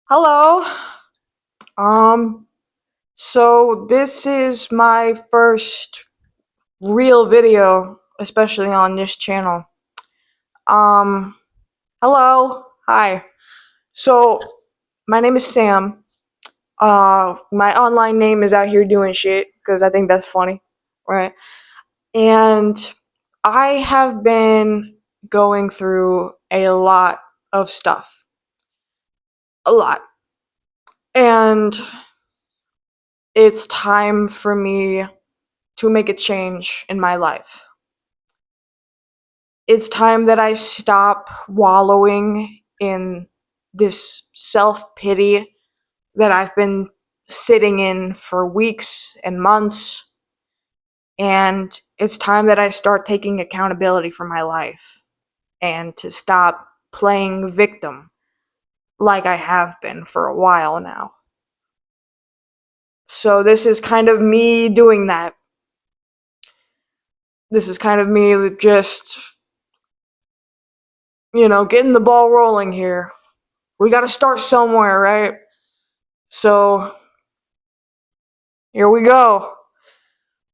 Hello. Um, so this is my first real video, especially on this channel. Um, Hello. Hi. So my name is Sam. My online name is out here doing shit because I think that's funny, right? And I have been going through a lot of stuff. A lot. And it's time for me to make a change in my life. It's time that I stop wallowing in this self pity that I've been sitting in for weeks and months. And it's time that I start taking accountability for my life and to stop playing victim like I have been for a while now. So, this is kind of me doing that. This is kind of me just, getting the ball rolling here. We got to start somewhere, right? So here we go.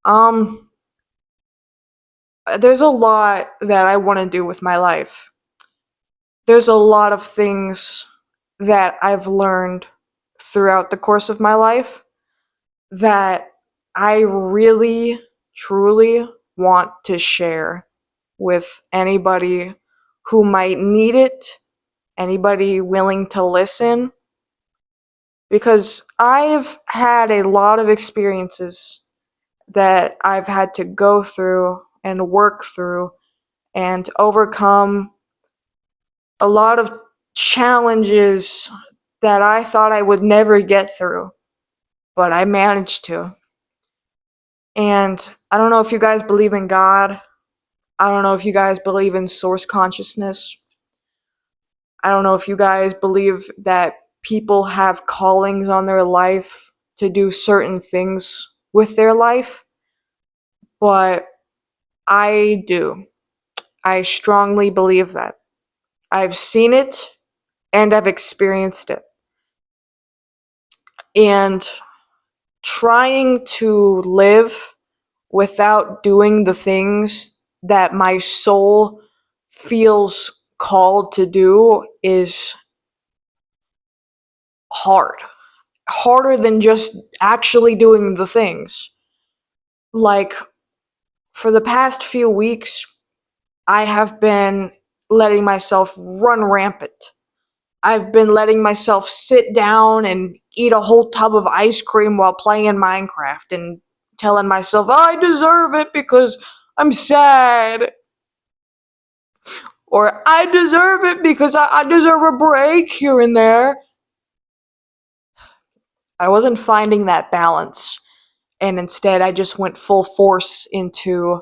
Um, there's a lot that I want to do with my life. There's a lot of things that I've learned throughout the course of my life that I really, truly want to share with anybody who might need it, anybody willing to listen, because I've had a lot of experiences that I've had to go through and work through and overcome a lot of challenges that I thought I would never get through, but I managed to. And I don't know if you guys believe in God. I don't know if you guys believe in source consciousness. I don't know if you guys believe that people have callings on their life to do certain things with their life, but I do. I strongly believe that. I've seen it and I've experienced it. And trying to live without doing the things that my soul feels called to do is hard. Harder than just actually doing the things. Like, for the past few weeks, I have been letting myself run rampant. I've been letting myself sit down and eat a whole tub of ice cream while playing Minecraft and telling myself, "Oh, I deserve it because I'm sad." Or I deserve it because I deserve a break here and there. I wasn't finding that balance. And instead, I just went full force into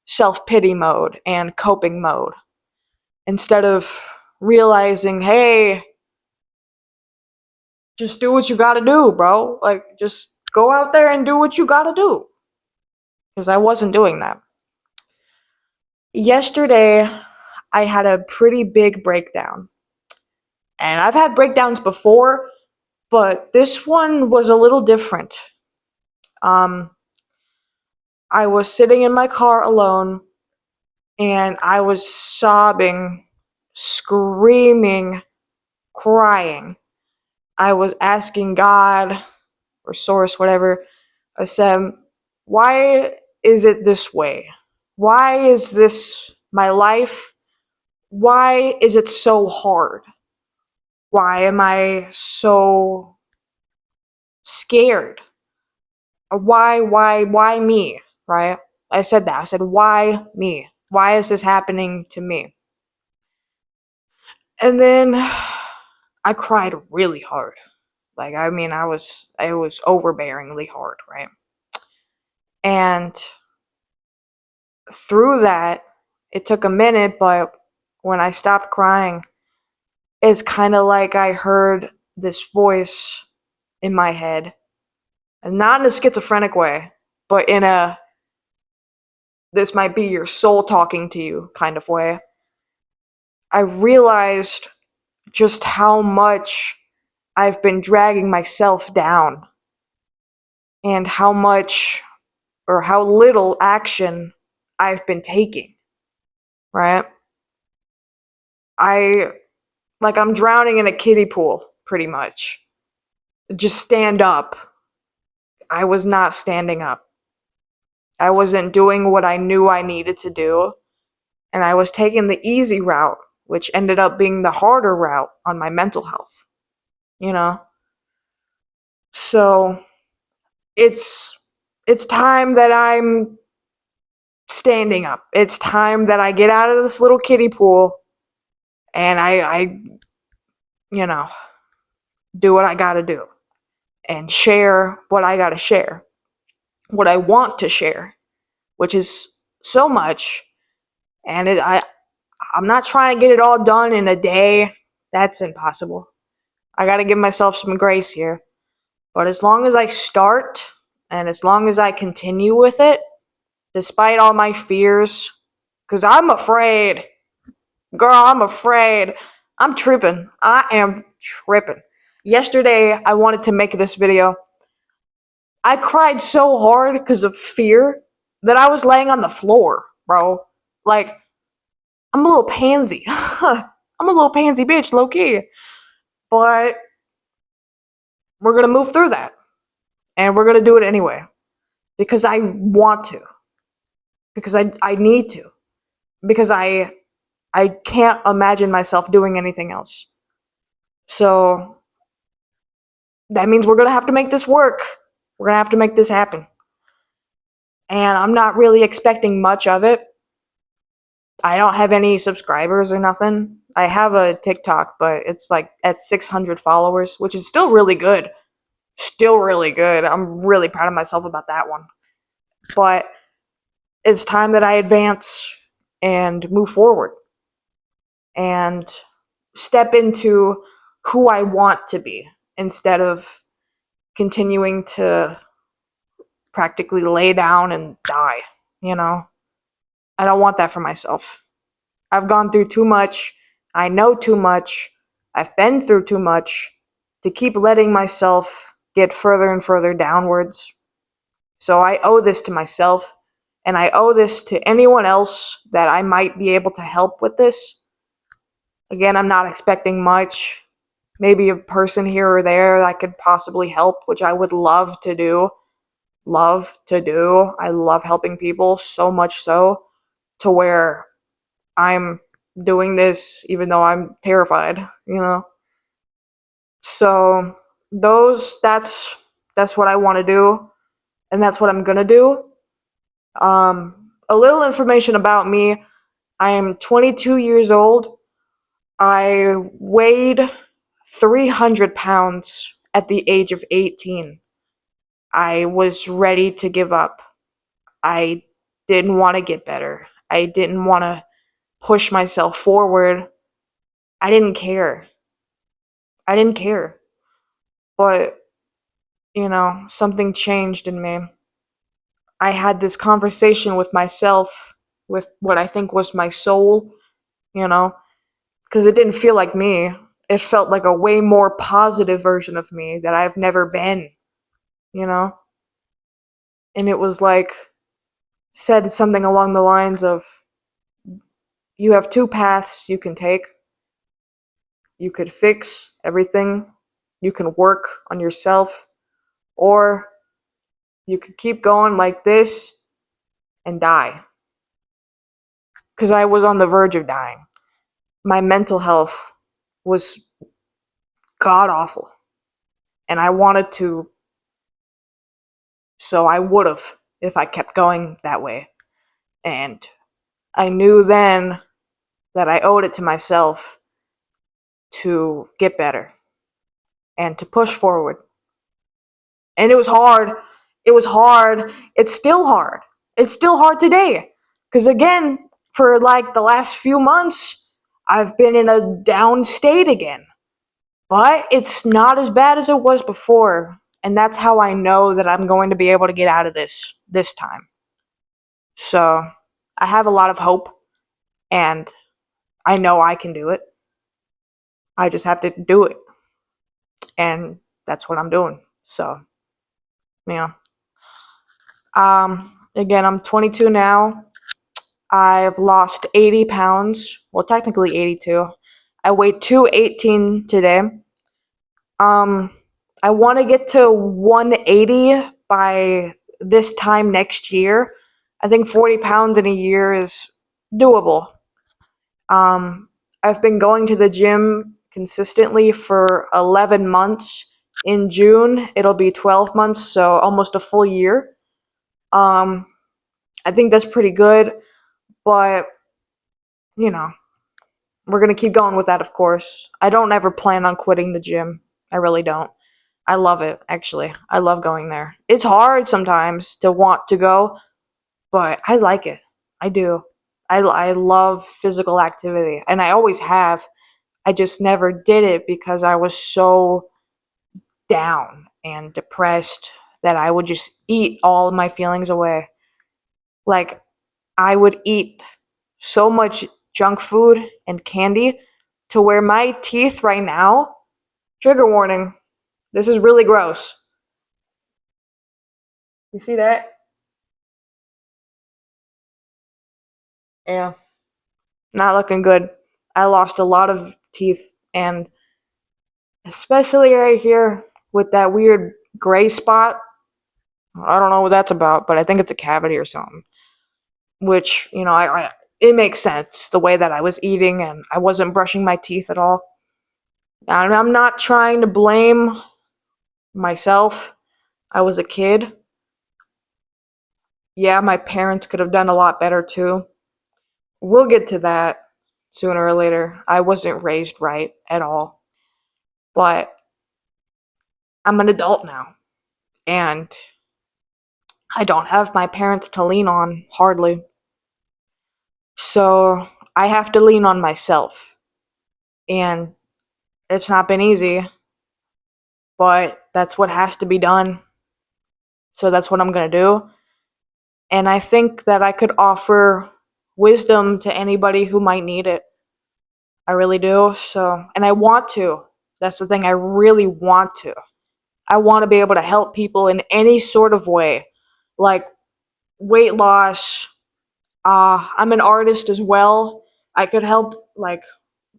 self pity mode and coping mode. Instead of realizing, hey, just do what you gotta do, bro. Like, just go out there and do what you gotta do. Because I wasn't doing that. Yesterday, I had a pretty big breakdown. And I've had breakdowns before, but this one was a little different. Um, I was sitting in my car alone and I was sobbing, screaming, crying. I was asking God or Source, whatever. I said, why is it this way? Why is this my life? Why is it so hard? Why am I so scared? Why me? Right? I said that. I said, why me? Why is this happening to me? And then I cried really hard. Like, I mean, it was overbearingly hard, right? And through that, it took a minute, but when I stopped crying, it's kind of like I heard this voice in my head, and not in a schizophrenic way, but in a this might be your soul talking to you kind of way. I realized just how much I've been dragging myself down and how much or how little action I've been taking, right? I I'm drowning in a kiddie pool, pretty much. Just stand up. I was not standing up. I wasn't doing what I knew I needed to do, and I was taking the easy route, which ended up being the harder route on my mental health, you know? So, it's it's time that I'm standing up. It's time that I get out of this little kiddie pool and I you know, do what I got to do and share what I got to share. What I want to share, which is so much, and I'm not trying to get it all done in a day. That's impossible. I got to give myself some grace here. But as long as I start and as long as I continue with it, despite all my fears, because I'm afraid. Girl, I'm afraid. I'm tripping. I am tripping. Yesterday, I wanted to make this video. I cried so hard because of fear that I was laying on the floor, bro. Like, I'm a little pansy. I'm a little pansy bitch, low key. But we're gonna move through that. And we're gonna do it anyway. Because I want to. Because I need to. Because I can't imagine myself doing anything else. So that means we're gonna have to make this work. We're gonna have to make this happen. And I'm not really expecting much of it. I don't have any subscribers or nothing. I have a TikTok, but it's like at 600 followers, which is still really good. Still really good. I'm really proud of myself about that one. But it's time that I advance and move forward and step into who I want to be instead of continuing to practically lay down and die, you know? I don't want that for myself. I've gone through too much. I know too much. I've been through too much to keep letting myself get further and further downwards. So I owe this to myself, and I owe this to anyone else that I might be able to help with this. Again, I'm not expecting much. Maybe a person here or there that could possibly help, which I would love to do. Love to do. I love helping people so much so to where I'm doing this even though I'm terrified, you know? So that's what I want to do and that's what I'm going to do. A little information about me. I am 22 years old. I weighed 300 pounds at the age of 18. I was ready to give up. I didn't want to get better. I didn't want to push myself forward. I didn't care. I didn't care. But, something changed in me. I had this conversation with myself, with what I think was my soul, you know, because it didn't feel like me. It felt like a way more positive version of me that I've never been, you know? And it was like, said something along the lines of, you have two paths you can take. You could fix everything, you can work on yourself, or you could keep going like this and die. Because I was on the verge of dying. My mental health was god awful. And I wanted to, so I would have if I kept going that way. And I knew then that I owed it to myself to get better and to push forward. And it was hard. It was hard. It's still hard. It's still hard today. Because again, for like the last few months, I've been in a down state again. But it's not as bad as it was before. And that's how I know that I'm going to be able to get out of this time. So I have a lot of hope. And I know I can do it. I just have to do it. and that's what I'm doing. So, yeah. Again, I'm 22 now. I've lost 80 pounds. Well, technically 82. I weighed 218 today. Um, I want to get to 180 by this time next year. I think 40 pounds in a year is doable. Um, I've been going to the gym consistently for 11 months. In June, it'll be 12 months, so almost a full year. Um, I think that's pretty good, but you know, we're gonna keep going with that, of course. I don't ever plan on quitting the gym. I really don't. I love it, actually. I love going there. It's hard sometimes to want to go, but I like it. I do. I love physical activity, and I always have. I just never did it because I was so down and depressed that I would just eat all of my feelings away. Like, I would eat so much junk food and candy to where my teeth right now, trigger warning, this is really gross. You see that? Yeah. Not looking good. I lost a lot of teeth, and especially right here with that weird gray spot. I don't know what that's about, but I think it's a cavity or something. Which, it makes sense the way that I was eating and I wasn't brushing my teeth at all. And I'm not trying to blame myself. I was a kid. Yeah, my parents could have done a lot better too. We'll get to that sooner or later. I wasn't raised right at all. But I'm an adult now, and I don't have my parents to lean on, hardly. So I have to lean on myself. And it's not been easy, but that's what has to be done. So that's what I'm going to do. And I think that I could offer wisdom to anybody who might need it. I really do. So, and I want to. That's the thing. I really want to. I want to be able to help people in any sort of way, like weight loss. I'm an artist as well. I could help like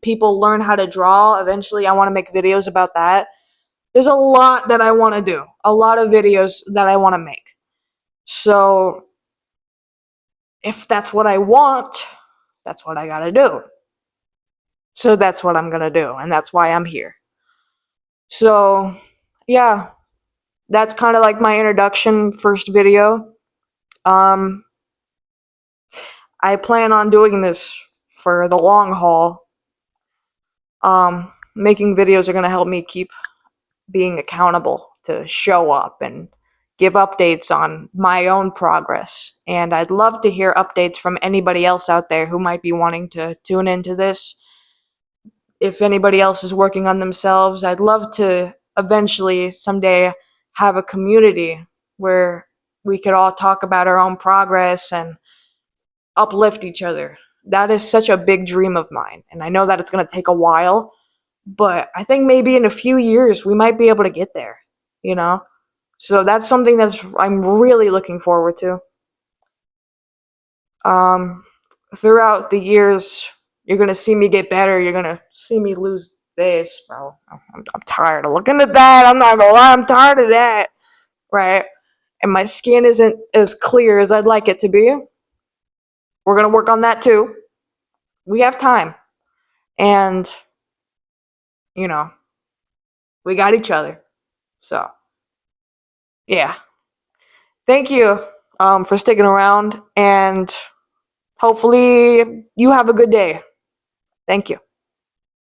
people learn how to draw. Eventually, I want to make videos about that. There's a lot that I want to do. A lot of videos that I want to make. So, if that's what I want, that's what I got to do. So that's what I'm going to do, and that's why I'm here. So, yeah, that's kind of like my introduction first video. Um I plan on doing this for the long haul. Making videos are going to help me keep being accountable to show up and give updates on my own progress. And I'd love to hear updates from anybody else out there who might be wanting to tune into this. If anybody else is working on themselves, I'd love to eventually someday have a community where we could all talk about our own progress and uplift each other. That is such a big dream of mine. And I know that it's going to take a while, but I think maybe in a few years we might be able to get there, you know? So that's something that's I'm really looking forward to. Um Throughout the years, you're going to see me get better. You're going to see me lose this, bro. I'm tired of looking at that. I'm not going to lie. I'm tired of that. Right? And my skin isn't as clear as I'd like it to be. We're going to work on that too. We have time. And, you know, we got each other. So, yeah. Thank you for sticking around. And hopefully you have a good day. Thank you.